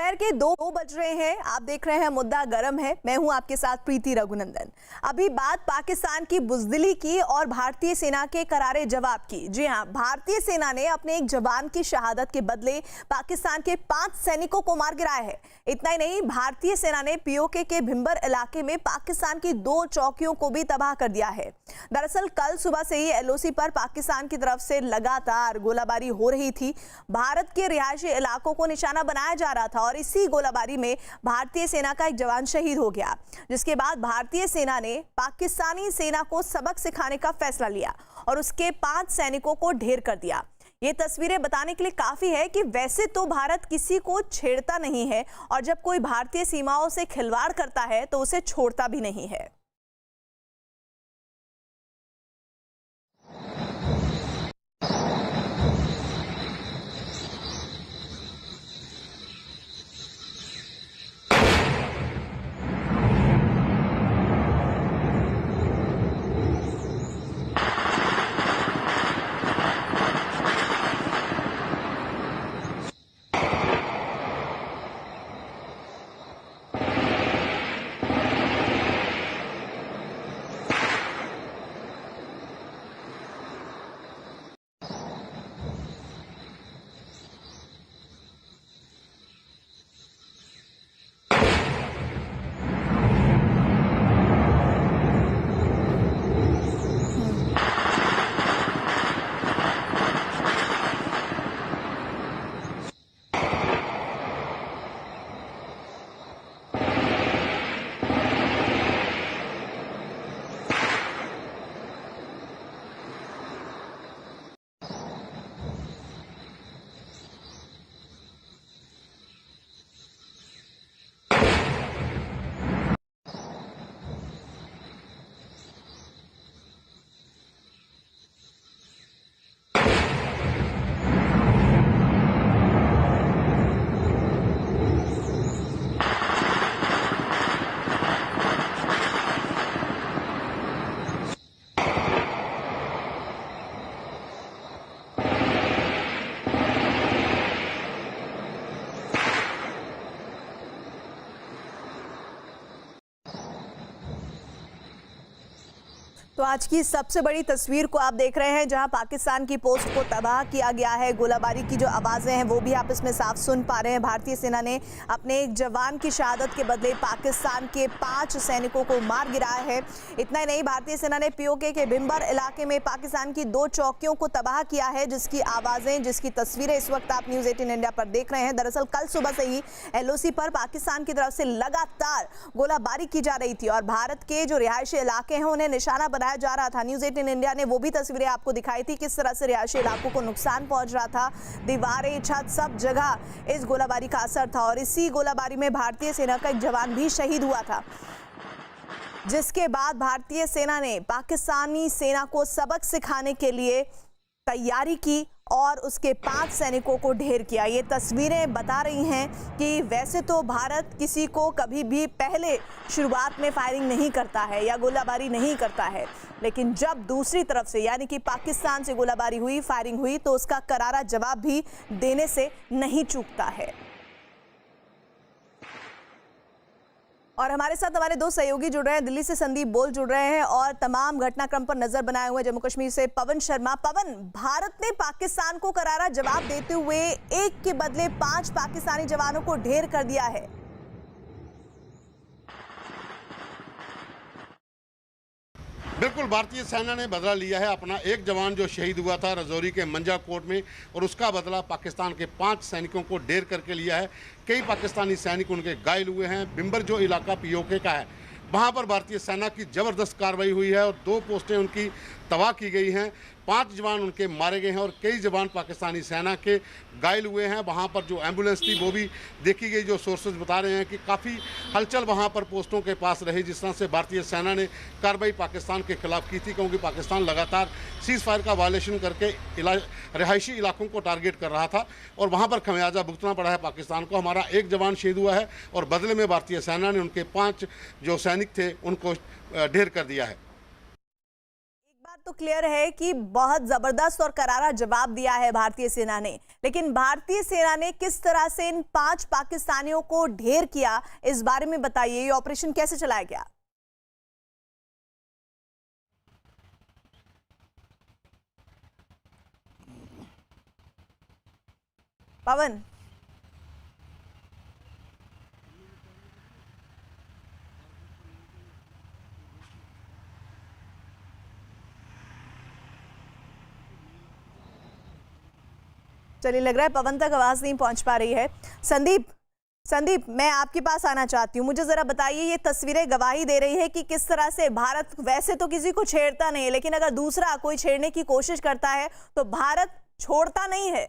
दोपहर के 2 बज रहे हैं। आप देख रहे हैं मुद्दा गरम है। मैं हूं आपके साथ प्रीति रघुनंदन। अभी बात पाकिस्तान की बुजदिली की और भारतीय सेना के करारे जवाब की। जी हां, भारतीय सेना ने अपने एक जवान की शहादत के बदले पाकिस्तान के 5 सैनिकों को मार गिराया है। इतना ही नहीं, भारतीय सेना ने पीओके के भिंबर इलाके में पाकिस्तान की 2 चौकियों को भी तबाह कर दिया है। दरअसल कल सुबह से ही एलओसी पर पाकिस्तान की तरफ से लगातार गोलाबारी हो रही थी। भारत के रिहायशी इलाकों को निशाना बनाया जा रहा था और इसी गोलाबारी में भारतीय सेना का एक जवान शहीद हो गया, जिसके बाद भारतीय सेना ने पाकिस्तानी सेना को सबक सिखाने का फैसला लिया और उसके 5 सैनिकों को ढेर कर दिया। ये तस्वीरें बताने के लिए काफी है कि वैसे तो भारत किसी को छेड़ता नहीं है और जब कोई भारतीय सीमाओं से खिलवाड़ करता है तो उसे छोड़ता भी नहीं है। तो आज की सबसे बड़ी तस्वीर को आप देख रहे हैं, जहां पाकिस्तान की पोस्ट को तबाह किया गया है। गोलाबारी की जो आवाजें हैं वो भी आप इसमें साफ सुन पा रहे हैं। भारतीय सेना ने अपने एक जवान की शहादत के बदले पाकिस्तान के 5 सैनिकों को मार गिराया है। इतना ही नहीं, भारतीय सेना ने पीओके के भिंबर इलाके में पाकिस्तान की 2 चौकियों को तबाह किया है, जिसकी आवाजें, जिसकी तस्वीरें इस वक्त आप न्यूज़ 18 इंडिया पर देख रहे हैं। दरअसल कल सुबह से ही एलओसी पर पाकिस्तान की तरफ से लगातार गोलाबारी की जा रही थी और भारत के जो रिहायशी इलाके हैं उन्हें निशाना बनाया जा रहा था। न्यूज़ 18 इंडिया ने वो भी तस्वीरें आपको दिखाई थी, किस तरह से रिहायशी इलाकों को नुकसान पहुंच रहा था। दीवारें, छत, सब जगह इस गोलाबारी का असर था और इसी गोलाबारी में भारतीय सेना का एक जवान भी शहीद हुआ था, जिसके बाद भारतीय सेना ने पाकिस्तानी सेना को सबक सिखाने के लिए तैयारी की और उसके 5 सैनिकों को ढेर किया। ये तस्वीरें बता रही हैं कि वैसे तो भारत किसी को कभी भी पहले शुरुआत में फायरिंग नहीं करता है या गोलाबारी नहीं करता है, लेकिन जब दूसरी तरफ से यानी कि पाकिस्तान से गोलाबारी हुई, फायरिंग हुई, तो उसका करारा जवाब भी देने से नहीं चूकता है। और हमारे साथ हमारे 2 सहयोगी जुड़ रहे हैं। दिल्ली से संदीप बोल जुड़ रहे हैं और तमाम घटनाक्रम पर नजर बनाए हुए जम्मू कश्मीर से पवन शर्मा। पवन, भारत ने पाकिस्तान को करारा जवाब देते हुए एक के बदले 5 पाकिस्तानी जवानों को ढेर कर दिया है। बिल्कुल, भारतीय सेना ने बदला लिया है। अपना एक जवान जो शहीद हुआ था रजौरी के मंजाकोट में, और उसका बदला पाकिस्तान के 5 सैनिकों को ढेर करके लिया है। कई पाकिस्तानी सैनिक उनके घायल हुए हैं। भिंबर जो इलाका पीओके का है, वहाँ पर भारतीय सेना की ज़बरदस्त कार्रवाई हुई है और 2 पोस्टें उनकी तबाह की गई हैं। 5 जवान उनके मारे गए हैं और कई जवान पाकिस्तानी सेना के घायल हुए हैं। वहाँ पर जो एम्बुलेंस थी वो भी देखी गई। जो सोर्सेज बता रहे हैं कि काफ़ी हलचल वहाँ पर पोस्टों के पास रही, जिस तरह से भारतीय सेना ने कार्रवाई पाकिस्तान के खिलाफ की थी, क्योंकि पाकिस्तान लगातार सीज़ फायर का वायलेशन करके रिहायशी इलाकों को टारगेट कर रहा था और वहाँ पर खमियाजा भुगतना पड़ा है पाकिस्तान को। हमारा एक जवान शहीद हुआ है और बदले में भारतीय सेना ने उनके 5 जो सैनिक थे उनको ढेर कर दिया है। तो क्लियर है कि बहुत जबरदस्त और करारा जवाब दिया है भारतीय सेना ने, लेकिन भारतीय सेना ने किस तरह से इन 5 पाकिस्तानियों को ढेर किया, इस बारे में बताइए। ये ऑपरेशन कैसे चलाया गया? पवन, चलिए लग रहा है पवन तक आवाज नहीं पहुंच पा रही है। संदीप, मैं आपके पास आना चाहती हूँ। मुझे जरा बताइए, ये तस्वीरें गवाही दे रही है कि किस तरह से भारत वैसे तो किसी को छेड़ता नहीं है, लेकिन अगर दूसरा कोई छेड़ने की कोशिश करता है तो भारत छोड़ता नहीं है।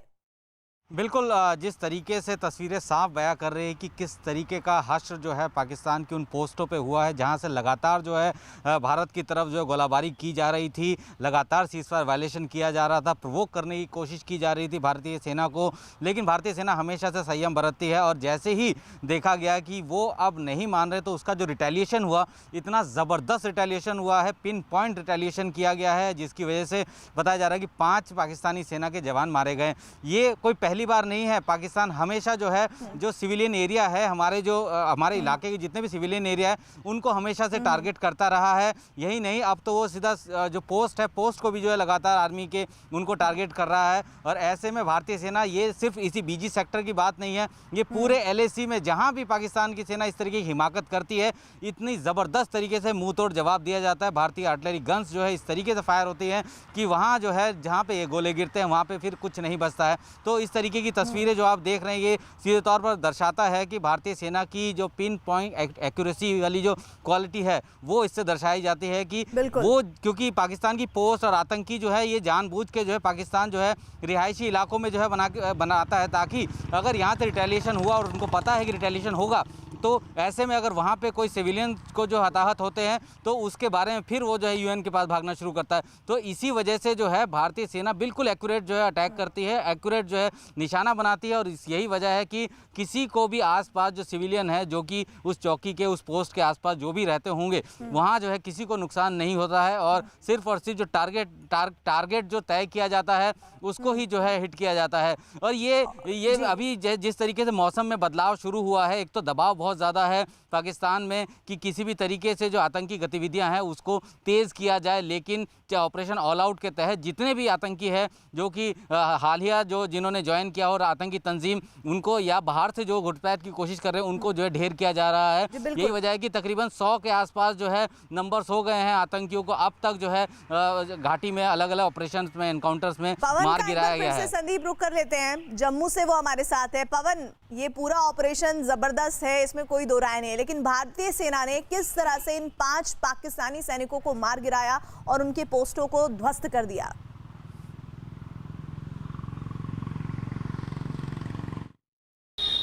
बिल्कुल, जिस तरीके से तस्वीरें साफ बयां कर रही है कि किस तरीके का हश्र जो है पाकिस्तान की उन पोस्टों पे हुआ है जहां से लगातार जो है भारत की तरफ जो है गोलाबारी की जा रही थी, लगातार सीज़फायर वायलेशन किया जा रहा था, प्रोवोक करने की कोशिश की जा रही थी भारतीय सेना को, लेकिन भारतीय सेना हमेशा से संयम बरतती है। और जैसे ही देखा गया कि वो अब नहीं मान रहे तो उसका जो रिटेलिएशन हुआ, इतना ज़बरदस्त रिटेलिएशन हुआ है, पिन पॉइंट रिटेलिएशन किया गया है, जिसकी वजह से बताया जा रहा है कि 5 पाकिस्तानी सेना के जवान मारे गए। ये कोई पहली बार नहीं है। पाकिस्तान हमेशा जो है जो सिविलियन एरिया है, हमारे इलाके के जितने भी सिविलियन एरिया है उनको हमेशा से टारगेट करता रहा है। यही नहीं, अब तो वो सीधा जो पोस्ट है, पोस्ट को भी जो है लगातार आर्मी के उनको टारगेट कर रहा है। और ऐसे में भारतीय सेना, ये सिर्फ इसी बीजी सेक्टर की बात नहीं है, ये पूरे LAC में जहां भी पाकिस्तान की सेना इस तरीके की हिमाकत करती है, इतनी ज़बरदस्त तरीके से मुंह तोड़ जवाब दिया जाता है। भारतीय आर्टिलरी गन्स जो है इस तरीके से फायर होती हैं कि वहाँ जो है जहाँ पे ये गोले गिरते हैं वहाँ पे फिर कुछ नहीं बचता है। तो इस तरीके की तस्वीरें जो आप देख रहे हैं, ये सीधे तौर पर दर्शाता है कि भारतीय सेना की जो पिन पॉइंट एक्यूरेसी वाली जो क्वालिटी है वो इससे दर्शाई जाती है कि वो, क्योंकि पाकिस्तान की पोस्ट और आतंकी जो है ये जानबूझ के जो है पाकिस्तान जो है रिहायशी इलाकों में जो है बनाता है, ताकि अगर यहाँ से रिटेलिएशन हुआ और उनको पता है कि रिटेलिएशन होगा तो ऐसे में अगर वहाँ पे कोई सिविलियन को जो हताहत होते हैं तो उसके बारे में फिर वो जो है UN के पास भागना शुरू करता है। तो इसी वजह से जो है भारतीय सेना बिल्कुल एक्यूरेट जो है अटैक करती है, एक्यूरेट जो है निशाना बनाती है। और यही वजह है कि किसी को भी आसपास जो सिविलियन है, जो कि उस चौकी के, उस पोस्ट के आसपास जो भी रहते होंगे, वहाँ जो है किसी को नुकसान नहीं होता है। और सिर्फ जो टारगेट जो तय किया जाता है उसको ही जो है हिट किया जाता है। और ये अभी जिस तरीके से मौसम में बदलाव शुरू हुआ है, एक तो दबाव बहुत ज़्यादा है पाकिस्तान में कि किसी भी तरीके से जो आतंकी गतिविधियां हैं उसको तेज़ किया जाए, लेकिन ऑपरेशन ऑल आउट के तहत जितने भी आतंकी है जो कि हालिया जिन्होंने ज्वाइन किया और आतंकी तंजीम, उनको या बाहर से जो घुसपैठ की कोशिश कर रहे हैं उनको जो है ढेर किया जा रहा है। यही वजह है कि तकरीबन 100 के आसपास जो है नंबर्स हो गए हैं आतंकियों को अब तक जो है घाटी में अलग अलग ऑपरेशन में, एनकाउंटर्स में मार गिराया गया है। संदीप रुक कर लेते हैं, जम्मू से वो हमारे साथ है। पवन, ये पूरा ऑपरेशन जबरदस्त है, इसमें कोई दो राय नहीं है, लेकिन भारतीय सेना ने किस तरह से इन 5 पाकिस्तानी सैनिकों को मार गिराया और उनके पोस्टों को ध्वस्त कर दिया?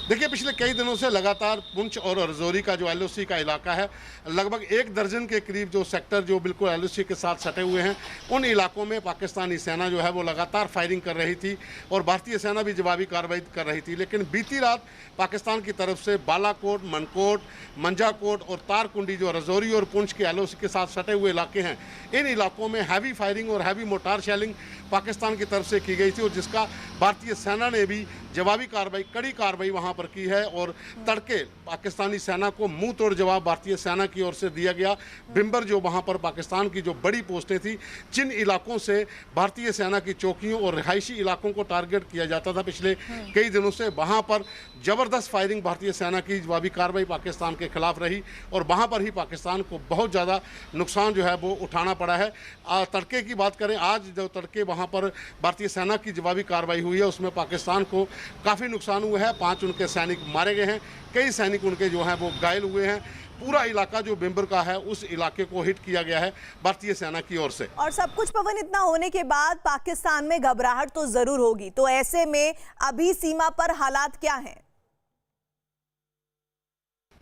देखिए, पिछले कई दिनों से लगातार पुंछ और रजौरी का जो LOC का इलाका है, लगभग 1 दर्जन के करीब जो सेक्टर जो बिल्कुल LOC के साथ सटे हुए हैं, उन इलाकों में पाकिस्तानी सेना जो है वो लगातार फायरिंग कर रही थी और भारतीय सेना भी जवाबी कार्रवाई कर रही थी। लेकिन बीती रात पाकिस्तान की तरफ से बालाकोट, मनकोट, मंजाकोट और तारकुंडी जो रजौरी और पुंछ के LOC के साथ सटे हुए इलाके हैं, इन इलाकों में हैवी फायरिंग और हैवी मोटार शेलिंग पाकिस्तान की तरफ से की गई थी और जिसका भारतीय सेना ने भी जवाबी कार्रवाई, कड़ी कार्रवाई वहां पर की है। और तड़के पाकिस्तानी सेना को मुंह तोड़ जवाब भारतीय सेना की ओर से दिया गया। बिम्बर जो वहां पर पाकिस्तान की जो बड़ी पोस्टें थी, जिन इलाकों से भारतीय सेना की चौकियों और रिहायशी इलाकों को टारगेट किया जाता था पिछले कई दिनों से, वहां पर जबरदस्त फायरिंग भारतीय सेना की जवाबी कार्रवाई पाकिस्तान के खिलाफ रही और वहां पर ही पाकिस्तान को बहुत ज़्यादा नुकसान जो है वो उठाना पड़ा है। तड़के की बात करें, आज जो तड़के वहां पर भारतीय सेना की जवाबी कार्रवाई हुई है उसमें पाकिस्तान को काफ़ी नुकसान हुआ है। 5 उनके सैनिक मारे गए हैं, कई सैनिक उनके जो हैं वो घायल हुए हैं। पूरा इलाका जो बिम्बर का है उस इलाके को हिट किया गया है भारतीय सेना की ओर से। और सब कुछ पवन इतना होने के बाद पाकिस्तान में घबराहट तो जरूर होगी, तो ऐसे में अभी सीमा पर हालात क्या हैं?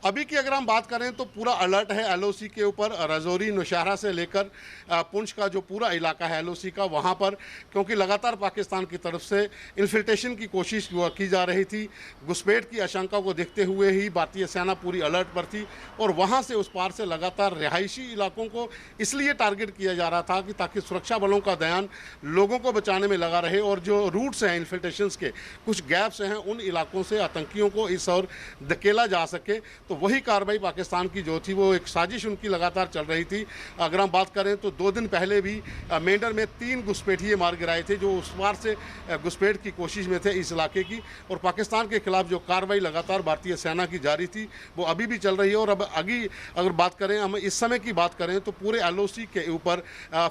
अभी की अगर हम बात करें तो पूरा अलर्ट है एलओसी के ऊपर। राजौरी नौशहरा से लेकर पुंछ का जो पूरा इलाका है एलओसी का, वहाँ पर क्योंकि लगातार पाकिस्तान की तरफ से इन्फिल्ट्रेशन की कोशिश की जा रही थी। घुसपैठ की आशंका को देखते हुए ही भारतीय सेना पूरी अलर्ट पर थी और वहाँ से उस पार से लगातार रिहायशी इलाकों को इसलिए टारगेट किया जा रहा था कि ताकि सुरक्षा बलों का ध्यान लोगों को बचाने में लगा रहे और जो रूट्स हैं इन्फिल्ट्रेशन के, कुछ गैप्स हैं, उन इलाकों से आतंकियों को इस ओर धकेला जा सके। तो वही कार्रवाई पाकिस्तान की जो थी वो एक साजिश उनकी लगातार चल रही थी। अगर हम बात करें तो 2 दिन पहले भी मेंढर में 3 घुसपैठिए मार गिराए थे जो उस पार से घुसपैठ की कोशिश में थे इस इलाके की। और पाकिस्तान के खिलाफ जो कार्रवाई लगातार भारतीय सेना की जारी थी वो अभी भी चल रही है। और अब आगे अगर बात करें, हम इस समय की बात करें तो पूरे एलओसी के ऊपर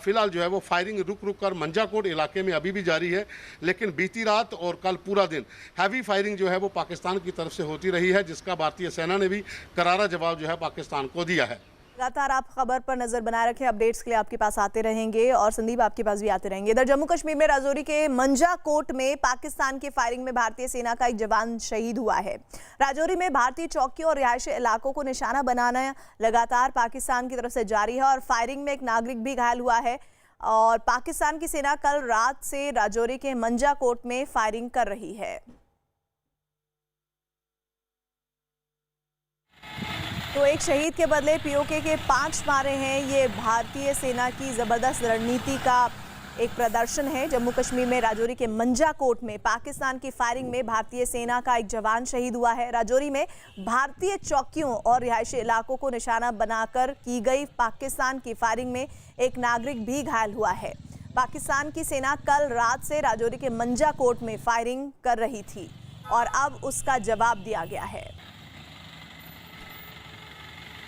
फिलहाल जो है वो फायरिंग रुक रुक कर मंजाकोट इलाके में अभी भी जारी है। लेकिन बीती रात और कल पूरा दिन हैवी फायरिंग जो है वो पाकिस्तान की तरफ से होती रही है, जिसका भारतीय सेना ने भी करारा जवाब जो है पाकिस्तान को दिया है। लगातार आप खबर पर नजर बनाए रखें, अपडेट्स के लिए आपके पास आते रहेंगे और संदीप आपके पास भी आते रहेंगे। इधर जम्मू कश्मीर में राजौरी के मंजाकोट में पाकिस्तान की फायरिंग में भारतीय सेना का एक जवान शहीद हुआ है। राजौरी में भारतीय चौकियों और रिहायशी इलाकों को निशाना बनाना लगातार पाकिस्तान की तरफ से जारी है और फायरिंग में एक नागरिक भी घायल हुआ है। और पाकिस्तान की सेना कल रात से राजौरी के मंजाकोट में फायरिंग कर रही है। तो एक शहीद के बदले पीओके के 5 मारे हैं। ये भारतीय सेना की जबरदस्त रणनीति का एक प्रदर्शन है। जम्मू कश्मीर में राजौरी के मंजाकोट में पाकिस्तान की फायरिंग में भारतीय सेना का एक जवान शहीद हुआ है। राजौरी में भारतीय चौकियों और रिहायशी इलाकों को निशाना बनाकर की गई पाकिस्तान की फायरिंग में एक नागरिक भी घायल हुआ है। पाकिस्तान की सेना कल रात से राजौरी के मंजाकोट में फायरिंग कर रही थी और अब उसका जवाब दिया गया है।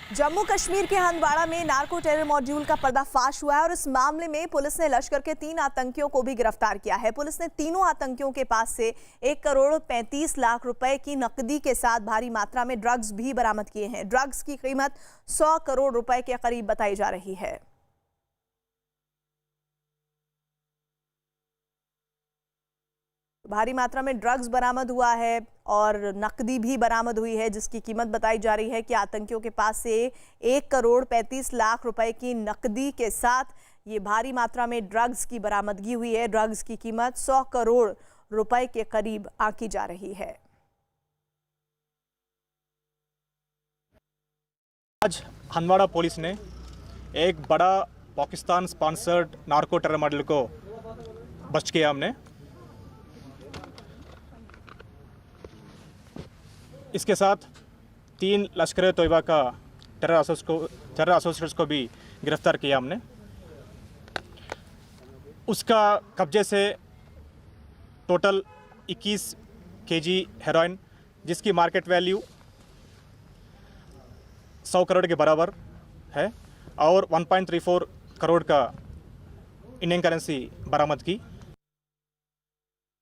जम्मू कश्मीर के हंदवाड़ा में नार्को टेरर मॉड्यूल का पर्दाफाश हुआ है और इस मामले में पुलिस ने लश्कर के 3 आतंकियों को भी गिरफ्तार किया है। पुलिस ने तीनों आतंकियों के पास से 1 करोड़ 35 लाख रुपए की नकदी के साथ भारी मात्रा में ड्रग्स भी बरामद किए हैं। ड्रग्स की कीमत 100 करोड़ रुपए के करीब बताई जा रही है। भारी मात्रा में ड्रग्स बरामद हुआ है और नकदी भी बरामद हुई है, जिसकी कीमत बताई जा रही है कि आतंकियों के पास से 1 करोड़ 35 लाख रुपए की नकदी के साथ ये भारी मात्रा में ड्रग्स की बरामदगी हुई है। ड्रग्स की कीमत 100 करोड़ रुपए के करीब आंकी जा रही है। आज हंदवाड़ा पुलिस ने एक बड़ा Pakistan sponsored narco terror model को बस्ट किया। हमने इसके साथ 3 लश्कर तोयबा का टेरर एसोसिएट्स को भी गिरफ्तार किया हमने। उसका कब्जे से टोटल 21 केजी हेरोइन, जिसकी मार्केट वैल्यू 100 करोड़ के बराबर है, और 1.34 करोड़ का इंडियन करेंसी बरामद की।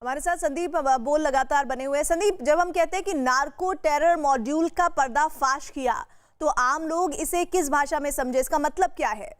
हमारे साथ संदीप बोल लगातार बने हुए हैं। संदीप, जब हम कहते हैं कि नार्को टेरर मॉड्यूल का पर्दाफाश किया तो आम लोग इसे किस भाषा में समझे, इसका मतलब क्या है?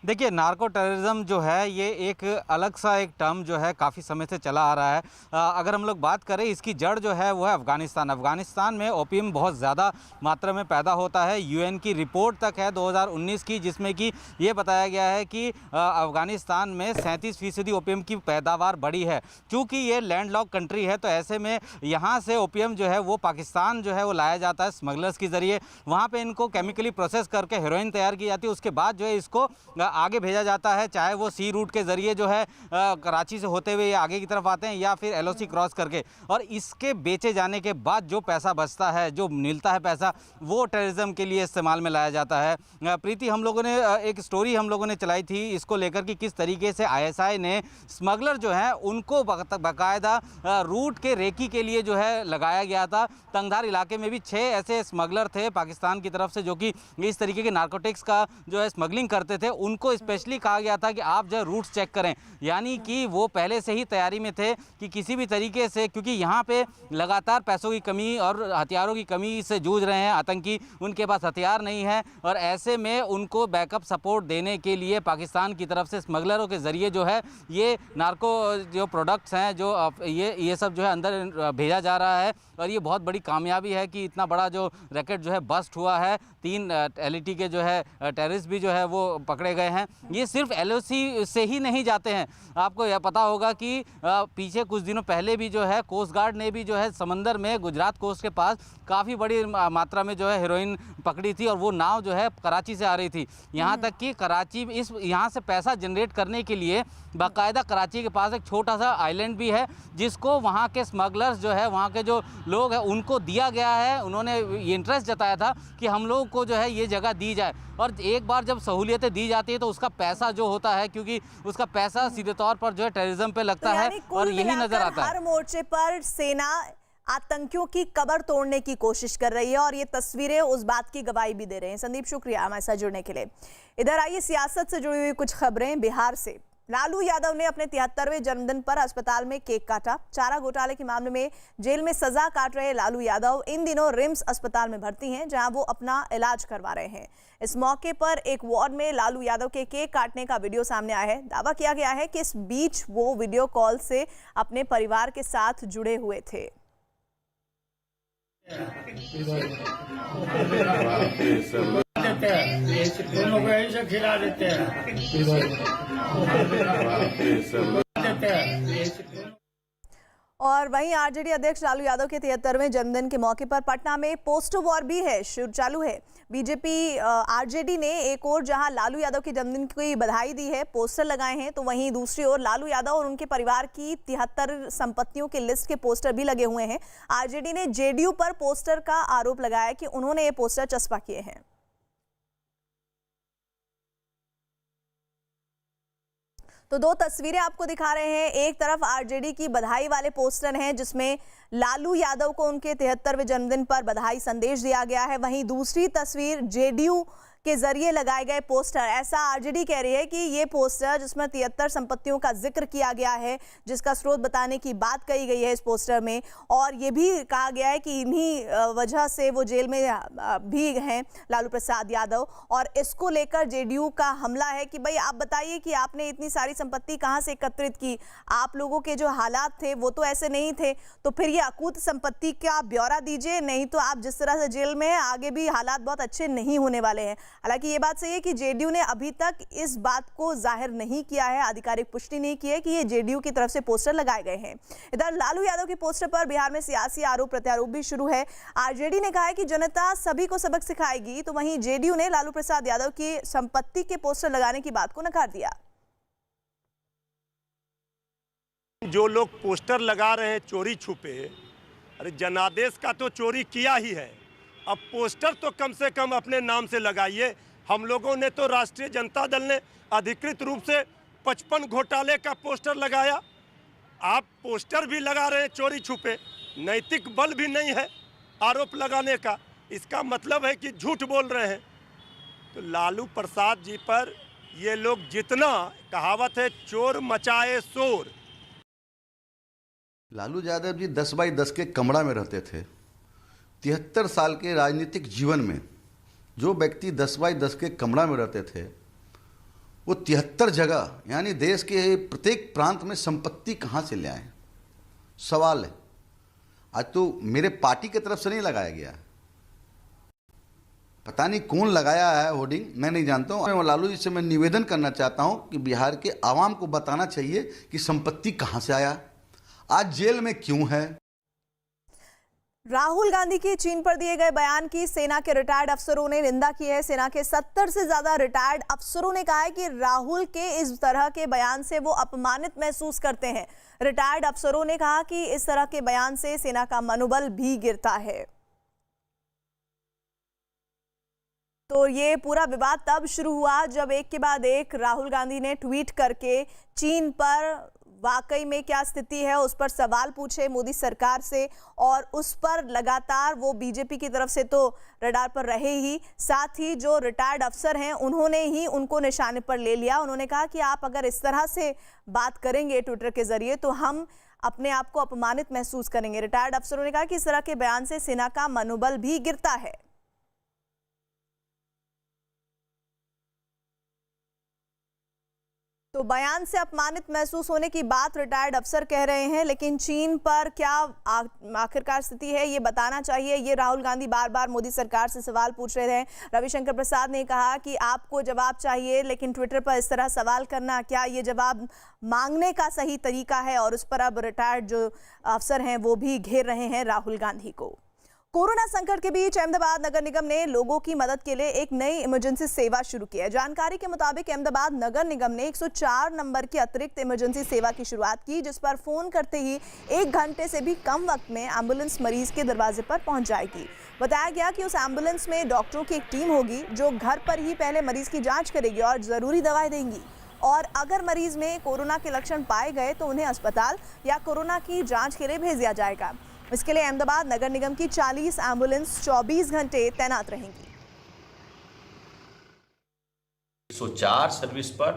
देखिए, नार्को टेररिज्म जो है ये एक अलग सा एक टर्म जो है काफ़ी समय से चला आ रहा है। अगर हम लोग बात करें, इसकी जड़ जो है वो है अफ़गानिस्तान में ओपीएम बहुत ज़्यादा मात्रा में पैदा होता है। यूएन की रिपोर्ट तक है 2019 की, जिसमें कि ये बताया गया है कि अफ़गानिस्तान में 37% ओपीएम की पैदावार बढ़ी है। चूँकि ये लैंडलॉक कंट्री है तो ऐसे में यहाँ से ओपीएम जो है वो पाकिस्तान जो है वो लाया जाता है स्मगलर्स के ज़रिए। वहाँ पर इनको केमिकली प्रोसेस करके हेरोइन तैयार की जाती है। उसके बाद जो है इसको आगे भेजा जाता है, चाहे वो सी रूट के ज़रिए जो है कराची से होते हुए आगे की तरफ आते हैं या फिर एलओसी क्रॉस करके, और इसके बेचे जाने के बाद जो पैसा बचता है, जो मिलता है पैसा, वो टेररिज्म के लिए इस्तेमाल में लाया जाता है। प्रीति, हम लोगों ने एक स्टोरी हम लोगों ने चलाई थी इसको लेकर कि किस तरीके से आईएसआई ने स्मगलर जो है उनको बाकायदा रूट के रेकी के लिए जो है लगाया गया था। तंगधार इलाके में भी 6 ऐसे स्मगलर थे पाकिस्तान की तरफ से जो कि इस तरीके के नार्कोटिक्स का जो है स्मगलिंग करते थे। उनको उनको स्पेशली कहा गया था कि आप जो रूट्स चेक करें, यानी कि वो पहले से ही तैयारी में थे कि किसी भी तरीके से, क्योंकि यहाँ पे लगातार पैसों की कमी और हथियारों की कमी से जूझ रहे हैं आतंकी, उनके पास हथियार नहीं है और ऐसे में उनको बैकअप सपोर्ट देने के लिए पाकिस्तान की तरफ से स्मगलरों के ज़रिए जो है ये नार्को जो प्रोडक्ट्स हैं जो ये सब जो है अंदर भेजा जा रहा है। और ये बहुत बड़ी कामयाबी है कि इतना बड़ा जो रैकेट जो है बस्ट हुआ है। 3 LAT के जो है टेररिस्ट भी जो है वो पकड़े गए हैं। ये सिर्फ LOC से ही नहीं जाते हैं, आपको यह पता होगा कि पीछे कुछ दिनों पहले भी जो है कोस्ट गार्ड ने भी जो है समंदर में गुजरात कोस्ट के पास काफ़ी बड़ी मात्रा में जो है हेरोइन पकड़ी थी और वो नाव जो है कराची से आ रही थी। यहाँ तक कि कराची यहाँ से पैसा जनरेट करने के लिए बाकायदा कराची के पास एक छोटा सा आइलैंड भी है जिसको वहाँ के स्मगलर्स जो है, वहाँ के जो लोग हैं उनको दिया गया है। उन्होंने ये इंटरेस्ट जताया था कि हम लोग को जो है ये जगह दी जाए और एक बार जब सहूलियतें दी जाती है तो उसका पैसा जो होता है, क्योंकि उसका पैसा सीधे तौर पर जो है टेररिज्म पे लगता है और यही नजर आता है। हर मोर्चे पर सेना आतंकियों की कबर तोड़ने की कोशिश कर रही है और ये तस्वीरें उस बात की गवाही भी दे रहे हैं। संदीप, शुक्रिया हमारे साथ जुड़ने के लिए। इधर आइए सियासत से जुड़ी हुई कुछ खबरें बिहार से। लालू यादव ने अपने 73वें जन्मदिन पर अस्पताल में केक काटा। चारा घोटाले के मामले में जेल में सजा काट रहे लालू यादव इन दिनों रिम्स अस्पताल में भर्ती हैं, जहां वो अपना इलाज करवा रहे हैं। इस मौके पर एक वार्ड में लालू यादव के केक काटने का वीडियो सामने आया है। दावा किया गया है कि इस बीच वो वीडियो कॉल से अपने परिवार के साथ जुड़े हुए थे। दोनों को यही से खिला देते हैं। और वहीं आरजेडी अध्यक्ष लालू यादव के 73वें जन्मदिन के मौके पर पटना में पोस्टर वॉर भी है, चालू है। बीजेपी आरजेडी ने एक और जहां लालू यादव के जन्मदिन की बधाई दी है, पोस्टर लगाए हैं, तो वहीं दूसरी ओर लालू यादव और उनके परिवार की 73 संपत्तियों की लिस्ट के पोस्टर भी लगे हुए हैं। आरजेडी ने जेडीयू पर पोस्टर का आरोप लगाया कि उन्होंने ये पोस्टर चस्पा किए हैं। तो 2 तस्वीरें आपको दिखा रहे हैं। एक तरफ आरजेडी की बधाई वाले पोस्टर हैं जिसमें लालू यादव को उनके 73वें जन्मदिन पर बधाई संदेश दिया गया है। वहीं दूसरी तस्वीर जेडीयू के जरिए लगाए गए पोस्टर। ऐसा आरजेडी कह रही है कि ये पोस्टर जिसमें 73 संपत्तियों का जिक्र किया गया है, जिसका स्रोत बताने की बात कही गई है इस पोस्टर में, और ये भी कहा गया है कि इन्हीं वजह से वो जेल में भी हैं लालू प्रसाद यादव। और इसको लेकर जेडीयू का हमला है कि भाई आप बताइए कि आपने इतनी सारी संपत्ति कहां से एकत्रित की, आप लोगों के जो हालात थे वो तो ऐसे नहीं थे, तो फिर ये अकूत संपत्ति का ब्यौरा दीजिए, नहीं तो आप जिस तरह से जेल में हैं आगे भी हालात बहुत अच्छे नहीं होने वाले हैं। हालांकि ये बात सही है कि जेडीयू ने अभी तक इस बात को जाहिर नहीं किया है, आधिकारिक पुष्टि नहीं की है कि ये जेडीयू की तरफ से पोस्टर लगाए गए हैं। इधर लालू यादव के पोस्टर पर बिहार में सियासी आरोप प्रत्यारोप भी शुरू है। आरजेडी ने कहा है कि जनता सभी को सबक सिखाएगी, तो वहीं जेडीयू ने लालू प्रसाद यादव की संपत्ति के पोस्टर लगाने की बात को नकार दिया। जो लोग पोस्टर लगा रहे हैं चोरी छुपे, अरे जनादेश का तो चोरी किया ही है, अब पोस्टर तो कम से कम अपने नाम से लगाइए। हम लोगों ने तो राष्ट्रीय जनता दल ने अधिकृत रूप से 55 घोटाले का पोस्टर लगाया, आप पोस्टर भी लगा रहे हैं चोरी छुपे। नैतिक बल भी नहीं है आरोप लगाने का, इसका मतलब है कि झूठ बोल रहे हैं। तो लालू प्रसाद जी पर ये लोग जितना, कहावत है चोर मचाए शोर। लालू यादव जी 10 बाई 10 के कमरा में रहते थे। 73 साल के राजनीतिक जीवन में जो व्यक्ति 10 बाई 10 के कमरा में रहते थे, वो 73 जगह यानी देश के प्रत्येक प्रांत में संपत्ति कहाँ से ले आए, सवाल है। आज तो मेरे पार्टी की तरफ से नहीं लगाया गया, पता नहीं कौन लगाया है होर्डिंग, मैं नहीं जानता हूँ। लालू जी से मैं निवेदन करना चाहता हूँ कि बिहार के आवाम को बताना चाहिए कि संपत्ति कहाँ से आया, आज जेल में क्यों है। राहुल गांधी की चीन पर दिए गए बयान की सेना के रिटायर्ड अफसरों ने निंदा की है। सेना के 70 से ज्यादा रिटायर्ड अफसरों ने कहा है कि राहुल के इस तरह के बयान से वो अपमानित महसूस करते हैं। रिटायर्ड अफसरों ने कहा कि इस तरह के बयान से सेना का मनोबल भी गिरता है। तो ये पूरा विवाद तब शुरू हुआ जब एक के बाद एक राहुल गांधी ने ट्वीट करके चीन पर वाकई में क्या स्थिति है उस पर सवाल पूछे मोदी सरकार से, और उस पर लगातार वो बीजेपी की तरफ से तो रडार पर रहे ही, साथ ही जो रिटायर्ड अफसर हैं उन्होंने ही उनको निशाने पर ले लिया। उन्होंने कहा कि आप अगर इस तरह से बात करेंगे ट्विटर के जरिए तो हम अपने आप को अपमानित महसूस करेंगे। रिटायर्ड अफसरों ने कहा कि इस तरह के बयान से सेना का मनोबल भी गिरता है। तो बयान से अपमानित महसूस होने की बात रिटायर्ड अफसर कह रहे हैं, लेकिन चीन पर क्या आखिरकार स्थिति है ये बताना चाहिए। ये राहुल गांधी बार बार मोदी सरकार से सवाल पूछ रहे हैं। रविशंकर प्रसाद ने कहा कि आपको जवाब चाहिए, लेकिन ट्विटर पर इस तरह सवाल करना, क्या ये जवाब मांगने का सही तरीका है? और उस पर अब रिटायर्ड जो अफसर हैं वो भी घेर रहे हैं राहुल गांधी को। कोरोना संकट के बीच अहमदाबाद नगर निगम ने लोगों की मदद के लिए एक नई इमरजेंसी सेवा शुरू की है। जानकारी के मुताबिक अहमदाबाद नगर निगम ने 104 नंबर की अतिरिक्त इमरजेंसी सेवा की शुरुआत की, जिस पर फोन करते ही 1 घंटे से भी कम वक्त में एम्बुलेंस मरीज के दरवाजे पर पहुंच जाएगी। बताया गया कि उस एम्बुलेंस में डॉक्टरों की एक टीम होगी जो घर पर ही पहले मरीज की जाँच करेगी और जरूरी दवाएं देंगी, और अगर मरीज में कोरोना के लक्षण पाए गए तो उन्हें अस्पताल या कोरोना की जाँच के लिए भेज दिया जाएगा। इसके लिए अहमदाबाद नगर निगम की 40 एम्बुलेंस 24 घंटे तैनात रहेंगी। 104 सर्विस पर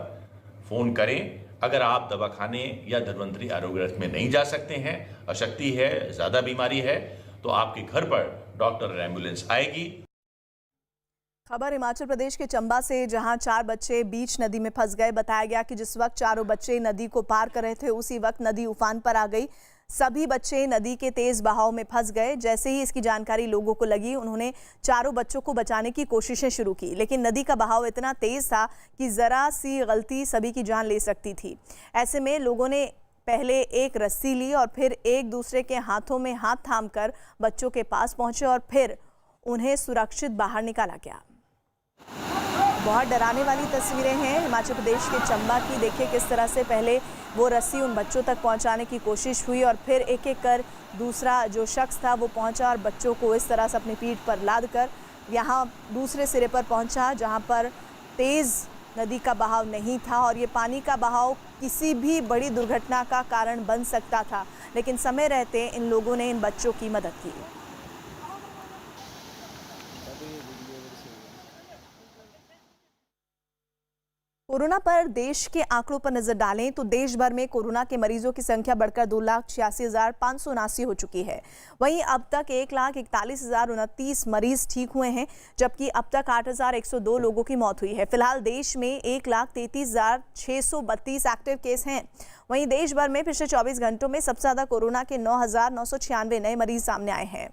फोन करें। अगर आप दवाखाने या धन्वंतरी आरोग्य रथ में नहीं जा सकते हैं, अशक्ति है, ज्यादा बीमारी है, तो आपके घर पर डॉक्टर और एम्बुलेंस आएगी। खबर हिमाचल प्रदेश के चंबा से, जहां 4 बच्चे बीच नदी में फंस गए। बताया गया कि जिस वक्त चारों बच्चे नदी को पार कर रहे थे उसी वक्त नदी उफान पर आ गई। सभी बच्चे नदी के तेज बहाव में फंस गए। जैसे ही इसकी जानकारी लोगों को लगी, उन्होंने चारों बच्चों को बचाने की कोशिशें शुरू की, लेकिन नदी का बहाव इतना तेज था कि जरा सी गलती सभी की जान ले सकती थी। ऐसे में लोगों ने पहले एक रस्सी ली और फिर एक दूसरे के हाथों में हाथ थामकर बच्चों के पास पहुंचे और फिर उन्हें सुरक्षित बाहर निकाला गया। बहुत डराने वाली तस्वीरें हैं हिमाचल प्रदेश के चंबा की। देखिए किस तरह से पहले वो रस्सी उन बच्चों तक पहुंचाने की कोशिश हुई और फिर एक एक कर दूसरा जो शख्स था वो पहुंचा और बच्चों को इस तरह से अपनी पीठ पर लाद कर यहाँ दूसरे सिरे पर पहुंचा, जहां पर तेज़ नदी का बहाव नहीं था और ये पानी का बहाव किसी भी बड़ी दुर्घटना का कारण बन सकता था, लेकिन समय रहते इन लोगों ने इन बच्चों की मदद की। कोरोना पर देश के आंकड़ों पर नजर डालें तो देश भर में कोरोना के मरीजों की संख्या बढ़कर 2,86,579 हो चुकी है। वहीं अब तक 1,41,029 मरीज ठीक हुए हैं, जबकि अब तक 8,102 लोगों की मौत हुई है। फिलहाल देश में 1,33,632 एक्टिव केस हैं। वहीं देश भर में पिछले 24 घंटों में सबसे ज्यादा कोरोना के 9,996 नए मरीज सामने आए हैं।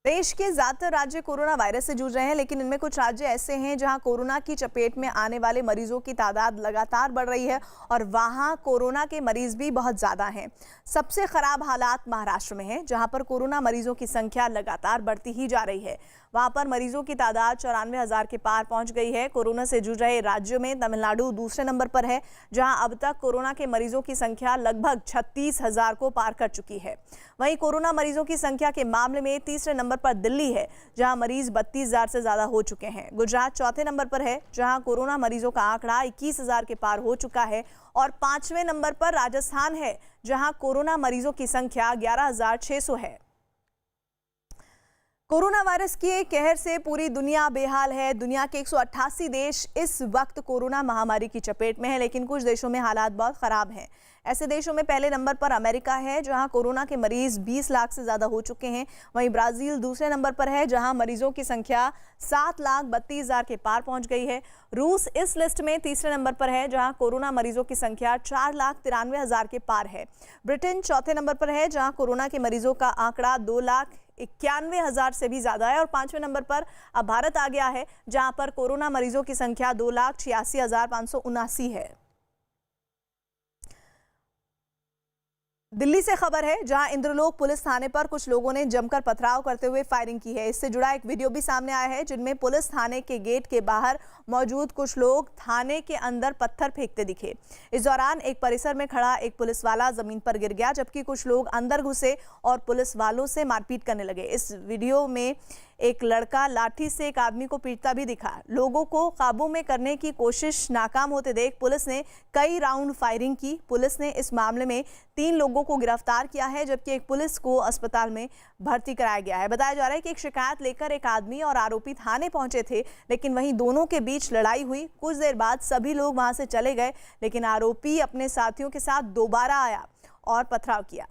देश के ज्यादातर राज्य कोरोना वायरस से जूझ रहे हैं, लेकिन इनमें कुछ राज्य ऐसे हैं जहां कोरोना की चपेट में आने वाले मरीजों की तादाद लगातार बढ़ रही है और वहां कोरोना के मरीज भी बहुत ज्यादा हैं। सबसे खराब हालात महाराष्ट्र में है, जहां पर कोरोना मरीजों की संख्या लगातार बढ़ती ही जा रही है। वहां पर मरीजों की तादाद 94,000 के पार पहुंच गई है। कोरोना से जूझ रहे राज्यों में तमिलनाडु दूसरे नंबर पर है, जहां अब तक कोरोना के मरीजों की संख्या लगभग 36,000 को पार कर चुकी है। वहीं कोरोना मरीजों की संख्या के मामले में तीसरे नंबर पर दिल्ली है, जहां मरीज 32,000 से ज्यादा हो चुके हैं। गुजरात चौथे नंबर पर है, जहां कोरोना मरीजों का आंकड़ा 21,000 के पार हो चुका है, और 5वें नंबर पर राजस्थान है, जहां कोरोना मरीजों की संख्या 11,600 है। कोरोना वायरस के कहर से पूरी दुनिया बेहाल है। दुनिया के 188 देश इस वक्त कोरोना महामारी की चपेट में है, लेकिन कुछ देशों में हालात बहुत खराब हैं। ऐसे देशों में पहले नंबर पर अमेरिका है, जहां कोरोना के मरीज 20 लाख से ज्यादा हो चुके हैं। वहीं ब्राजील दूसरे नंबर पर है, जहां मरीजों की संख्या 7,32,000 के पार पहुंच गई है। रूस इस लिस्ट में तीसरे नंबर पर है, जहां कोरोना मरीजों की संख्या 4,93,000 के पार है। ब्रिटेन चौथे नंबर पर है, जहां कोरोना के मरीजों का आंकड़ा 2,91,000 से भी ज्यादा है, और 5वें नंबर पर अब भारत आ गया है, जहां पर कोरोना मरीजों की संख्या 2,86,579 है। दिल्ली से खबर है, जहां इंद्रलोक पुलिस थाने पर कुछ लोगों ने जमकर पथराव करते हुए फायरिंग की है। इससे जुड़ा एक वीडियो भी सामने आया है, जिनमें पुलिस थाने के गेट के बाहर मौजूद कुछ लोग थाने के अंदर पत्थर फेंकते दिखे। इस दौरान एक परिसर में खड़ा एक पुलिस वाला जमीन पर गिर गया, जबकि कुछ लोग अंदर घुसे और पुलिस वालों से मारपीट करने लगे। इस वीडियो में एक लड़का लाठी से एक आदमी को पीटता भी दिखा। लोगों को काबू में करने की कोशिश नाकाम होते देख पुलिस ने कई राउंड फायरिंग की। पुलिस ने इस मामले में 3 लोगों को गिरफ्तार किया है, जबकि एक पुलिस को अस्पताल में भर्ती कराया गया है। बताया जा रहा है कि एक शिकायत लेकर एक आदमी और आरोपी थाने पहुंचे थे, लेकिन वहीं दोनों के बीच लड़ाई हुई। कुछ देर बाद सभी लोग वहां से चले गए, लेकिन आरोपी अपने साथियों के साथ दोबारा आया और पथराव किया।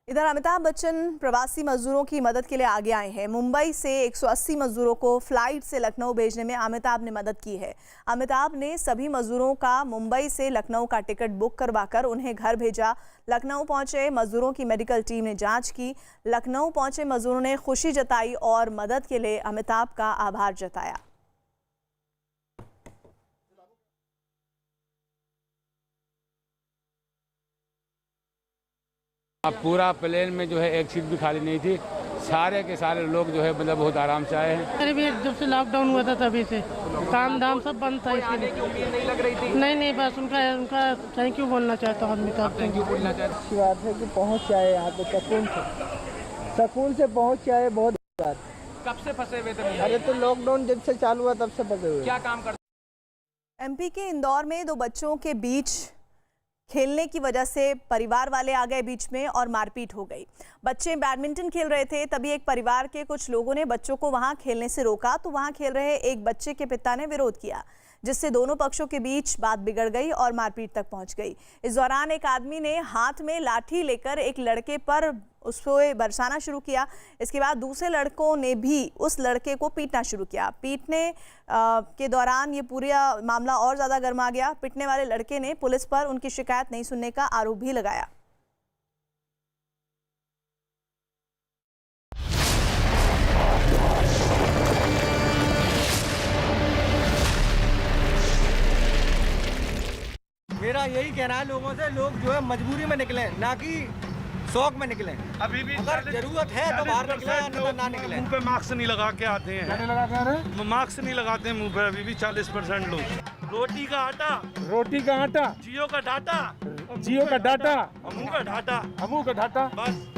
इधर अमिताभ बच्चन प्रवासी मजदूरों की मदद के लिए आगे आए हैं। मुंबई से 180 मजदूरों को फ्लाइट से लखनऊ भेजने में अमिताभ ने मदद की है। अमिताभ ने सभी मजदूरों का मुंबई से लखनऊ का टिकट बुक करवाकर उन्हें घर भेजा। लखनऊ पहुंचे मजदूरों की मेडिकल टीम ने जांच की। लखनऊ पहुंचे मजदूरों ने खुशी जताई और मदद के लिए अमिताभ का आभार जताया। अब पूरा प्लेन में जो है एक सीट भी खाली नहीं थी। सारे के सारे लोग जो है मतलब बहुत आराम से आए हैं। अरे भी जब से लॉकडाउन हुआ था तभी से काम धाम सब बंद था, इसलिए नहीं लग रही थी। नहीं बस उनका थैंक यू बोलना चाहता हूँ। अमिताभ थैंक यू बोलना चाहता अच्छी बात है कि पहुँच जाए यहाँ पे, सकून से पहुँच जाए। बहुत बात। कब से फंसे हुए थे? अरे तो लॉकडाउन जब से चालू हुआ तब से फंसे हुए। क्या काम करते? एमपी के इंदौर में 2 बच्चों के बीच खेलने की वजह से परिवार वाले आ गए बीच में और मारपीट हो गई। बच्चे बैडमिंटन खेल रहे थे, तभी एक परिवार के कुछ लोगों ने बच्चों को वहां खेलने से रोका, तो वहां खेल रहे एक बच्चे के पिता ने विरोध किया, जिससे दोनों पक्षों के बीच बात बिगड़ गई और मारपीट तक पहुंच गई। इस दौरान एक आदमी ने हाथ में लाठी लेकर एक लड़के पर उसको बरसाना शुरू किया। इसके बाद दूसरे लड़कों ने भी उस लड़के को पीटना शुरू किया। पीटने के दौरान ये पूरा मामला और ज़्यादा गर्मा गया। पिटने वाले लड़के ने पुलिस पर उनकी शिकायत नहीं सुनने का आरोप भी लगाया। मेरा यही कहना है लोगों से, लोग जो है मजबूरी में निकले, ना कि शौक में निकले। अभी भी अगर जरूरत है तो बाहर निकले, अन्यथा ना निकले। मुंह पे मास्क नहीं लगा के आते हैं। मास्क नहीं लगाते हैं मुंह पे, अभी भी 40% लोग। रोटी का आटा, जियो का डाटा, जियो का डाटा, अमू का डाटा, अमू का डाटा। बस।